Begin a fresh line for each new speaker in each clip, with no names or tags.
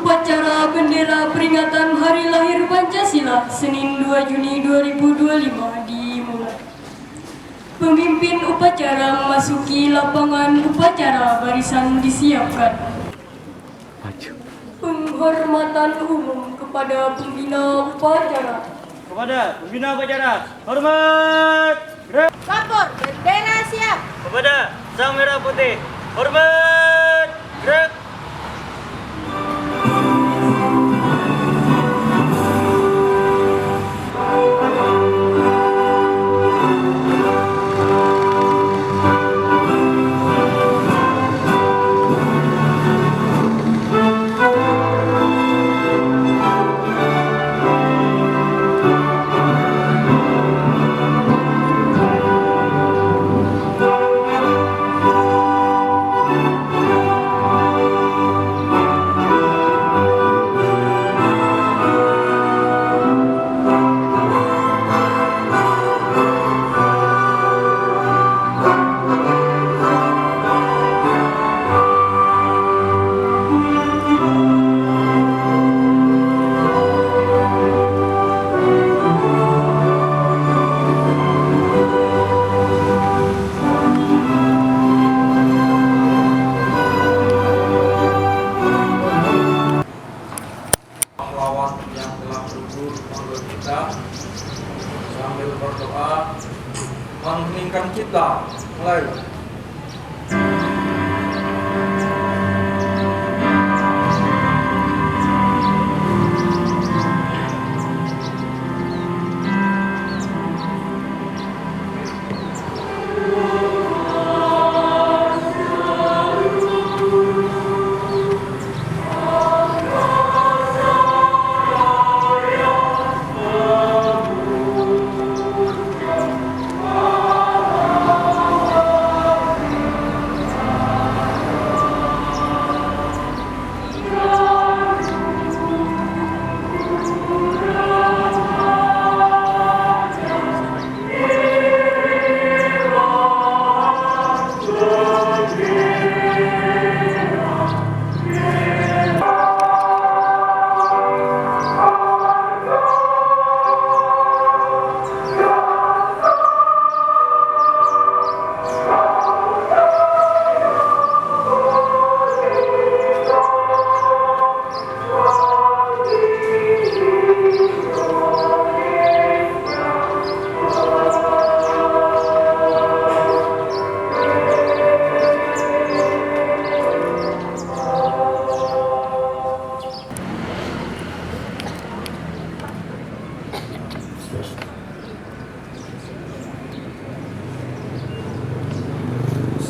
upacara bendera peringatan Hari Lahir Pancasila Senin 2 Juni 2025 dimulai. Pemimpin upacara memasuki lapangan upacara, barisan disiapkan. Penghormatan umum kepada pembina upacara.
Kepada pembina upacara, hormat. Gerak.
Lapor, bendera siap.
Kepada sang merah putih, hormat. Gerak.
Yang telah bergugur menurut kita sambil berdoa mengeningkan kita. Mulai.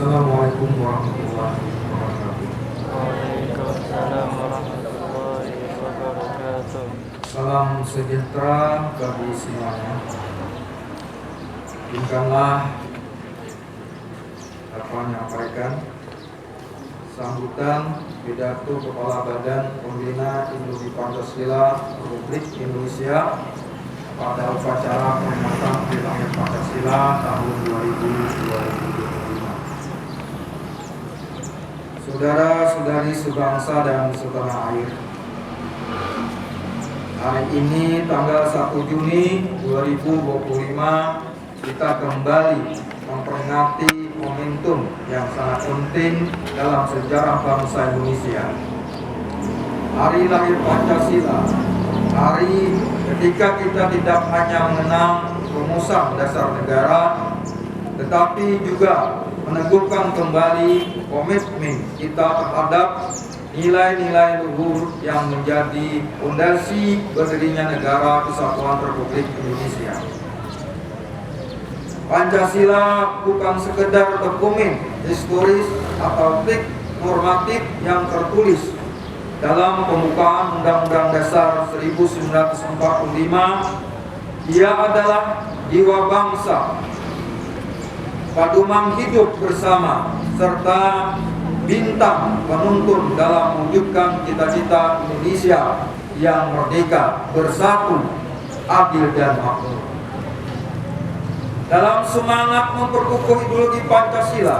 Assalamualaikum warahmatullahi wabarakatuh.
Waalaikumsalam warahmatullahi wabarakatuh.
Salam sejahtera bagi semuanya. Izinkanlah dapat menyampaikan sambutan pidato Kepala Badan Pembina Ideologi Pancasila Republik Indonesia pada upacara peringatan Hari Lahir Pancasila tahun 2025. Saudara-saudari sebangsa dan setanah air, hari ini tanggal 1 Juni 2025 kita kembali memperingati momentum yang sangat penting dalam sejarah bangsa Indonesia. Hari Lahir Pancasila, hari ketika kita tidak hanya mengenang rumusan dasar negara, tetapi juga meneguhkan kembali komitmen kita terhadap nilai-nilai luhur yang menjadi fondasi berdirinya negara Kesatuan Republik Indonesia. Pancasila bukan sekedar dokumen historis atau teks normatif yang tertulis dalam pembukaan Undang-Undang Dasar 1945. Ia adalah jiwa bangsa, paduman hidup bersama, serta bintang penuntun dalam mewujudkan cita-cita Indonesia yang merdeka, bersatu, adil dan makmur. Dalam semangat memperkukuh ideologi Pancasila,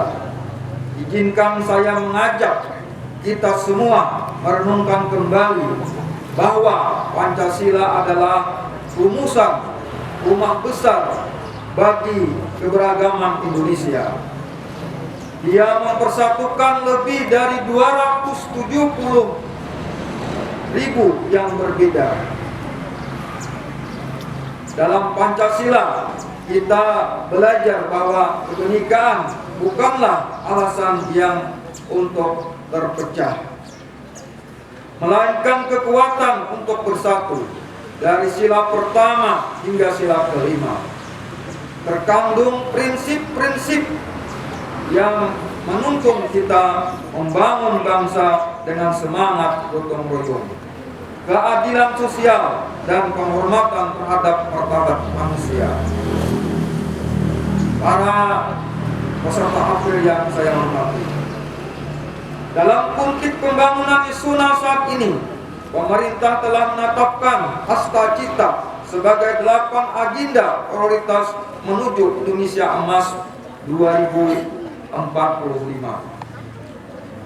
izinkan saya mengajak kita semua merenungkan kembali bahwa Pancasila adalah rumusan rumah besar bagi keberagaman Indonesia. Dia mempersatukan lebih dari 270.000 yang berbeda. Dalam Pancasila kita belajar bahwa kebenekaan bukanlah alasan yang untuk terpecah, melainkan kekuatan untuk bersatu. Dari sila pertama hingga sila kelima terkandung prinsip-prinsip yang menuntun kita membangun bangsa dengan semangat gotong royong, keadilan sosial, dan penghormatan terhadap martabat manusia. Para peserta apel yang saya hormati, dalam konteks pembangunan nasional saat ini, pemerintah telah menetapkan Astacita sebagai 8 agenda prioritas menuju Indonesia Emas 2045.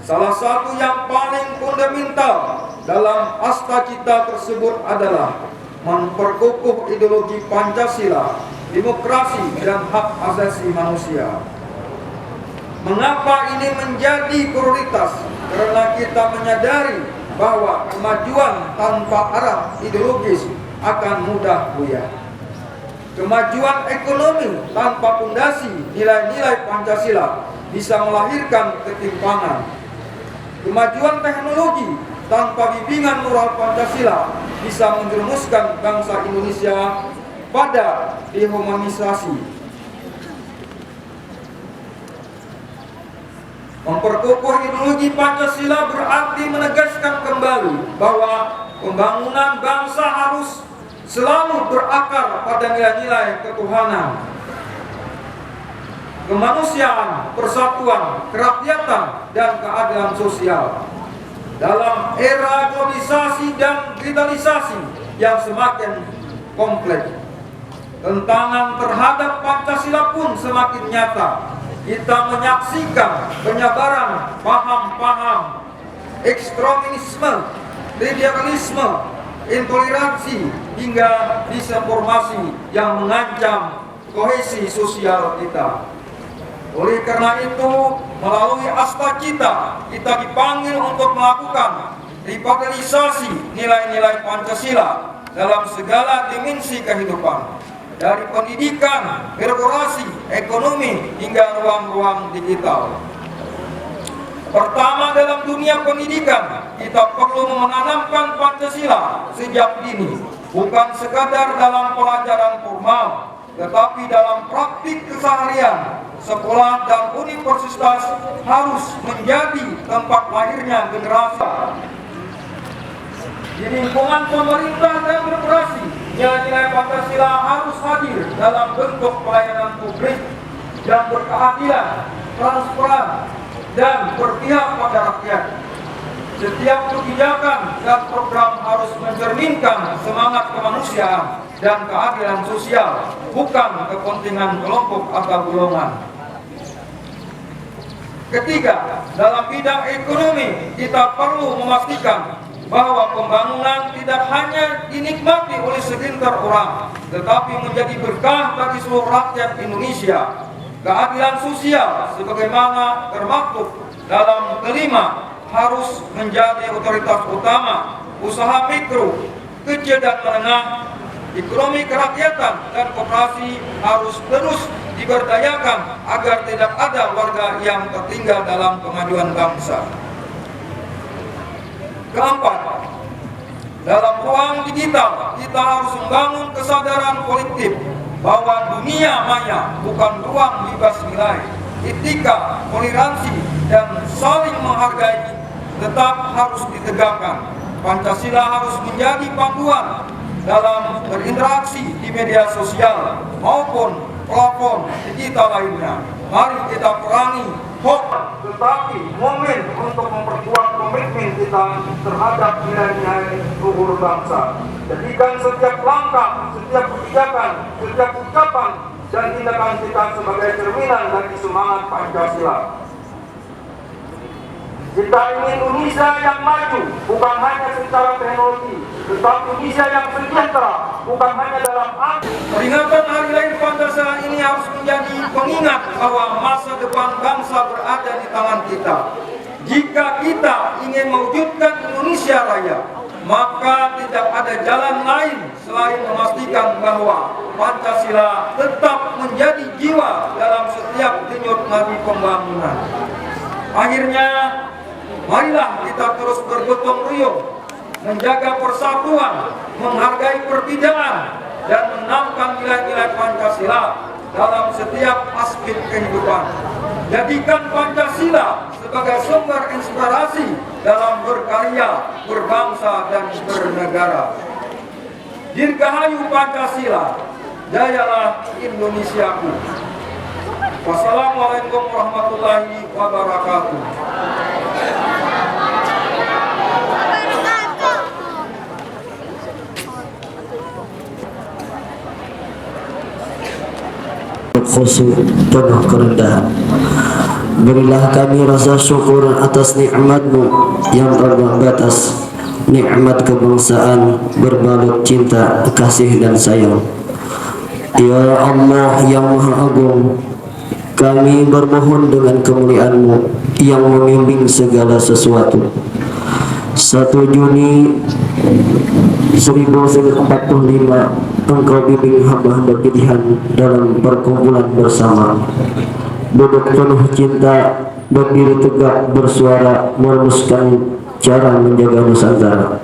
Salah satu yang paling fundamental dalam Astacita tersebut adalah memperkokoh ideologi Pancasila, demokrasi, dan hak asasi manusia. Mengapa ini menjadi prioritas? Karena kita menyadari bahwa kemajuan tanpa arah ideologis akan mudah buyar. Kemajuan ekonomi tanpa fondasi nilai-nilai Pancasila bisa melahirkan ketimpangan. Kemajuan teknologi tanpa bimbingan moral Pancasila bisa menjerumuskan bangsa Indonesia pada dehumanisasi. Memperkokoh ideologi Pancasila berarti menegaskan kembali bahwa pembangunan bangsa harus selalu berakar pada nilai-nilai ketuhanan, kemanusiaan, persatuan, kerakyatan, dan keadilan sosial. Dalam era globalisasi dan digitalisasi yang semakin kompleks, tentangan terhadap Pancasila pun semakin nyata. Kita menyaksikan penyebaran paham-paham ekstremisme, radikalisme, intoleransi, hingga disinformasi yang mengancam kohesi sosial kita. Oleh karena itu, melalui Astacita, kita dipanggil untuk melakukan revitalisasi nilai-nilai Pancasila dalam segala dimensi kehidupan, dari pendidikan, birokrasi, ekonomi, hingga ruang-ruang digital. Pertama, dalam dunia pendidikan, kita perlu menanamkan Pancasila sejak dini, bukan sekadar dalam pelajaran formal, tetapi dalam praktik keseharian. Sekolah dan universitas harus menjadi tempat lahirnya generasi. Di lingkungan pemerintah dan birokrasi, nilai-nilai Pancasila harus hadir dalam bentuk pelayanan publik yang berkeadilan, transparan, dan berpihak pada rakyat. Setiap kebijakan dan program harus mencerminkan semangat kemanusiaan dan keadilan sosial, bukan kepentingan kelompok atau golongan. Ketiga, dalam bidang ekonomi, kita perlu memastikan bahwa pembangunan tidak hanya dinikmati oleh segelintir orang, tetapi menjadi berkah bagi seluruh rakyat Indonesia. Keadilan sosial sebagaimana termaktub dalam kelima harus menjadi otoritas utama. Usaha mikro, kecil dan menengah, ekonomi kerakyatan, dan koperasi harus terus diberdayakan agar tidak ada warga yang tertinggal dalam kemajuan bangsa. Keempat, dalam ruang digital kita harus membangun kesadaran kolektif bahwa dunia maya bukan ruang bebas nilai. Etika, toleransi, dan saling menghargai tetap harus ditegakkan. Pancasila harus menjadi panduan dalam berinteraksi di media sosial maupun platform digital lainnya. Mari kita perangi hoax, tetapi momen untuk memperkuat komitmen kita terhadap nilai-nilai luhur bangsa. Jadikan setiap langkah, setiap kebijakan, setiap ucapan dan tindakan kita sebagai cerminan dari semangat Pancasila. Kita ingin Indonesia yang maju, bukan hanya secara teknologi, tetapi Indonesia yang sejahtera, bukan hanya dalam arti. Peringatan Hari Lahir Pancasila ini harus menjadi pengingat bahwa masa depan bangsa berada di tangan kita. Jika kita ingin mewujudkan Indonesia Raya, maka tidak ada jalan lain selain memastikan bahwa Pancasila tetap menjadi jiwa dalam setiap denyut nadi pembangunan. Akhirnya, marilah kita terus bergotong royong, menjaga persatuan, menghargai perbedaan, dan menanamkan nilai-nilai Pancasila dalam setiap aspek kehidupan. Jadikan Pancasila sebagai sumber inspirasi dalam berkarya, berbangsa, dan bernegara. Dirgahayu Pancasila, jayalah Indonesiaku. Wassalamualaikum warahmatullahi wabarakatuh.
Khusyuk penuh kerendahan. Berilah kami rasa syukur atas nikmat-Mu yang tanpa batas, nikmat kebangsaan berbalut cinta, kasih dan sayang. Ya Allah yang Maha Agung, kami bermohon dengan kemuliaan-Mu yang membimbing segala sesuatu. 1 Juni 1945 Engkau bimbing hamba-hamba pilihan dalam perkumpulan bersama, duduk penuh cinta, berdiri tegak bersuara merumuskan cara menjaga Nusantara.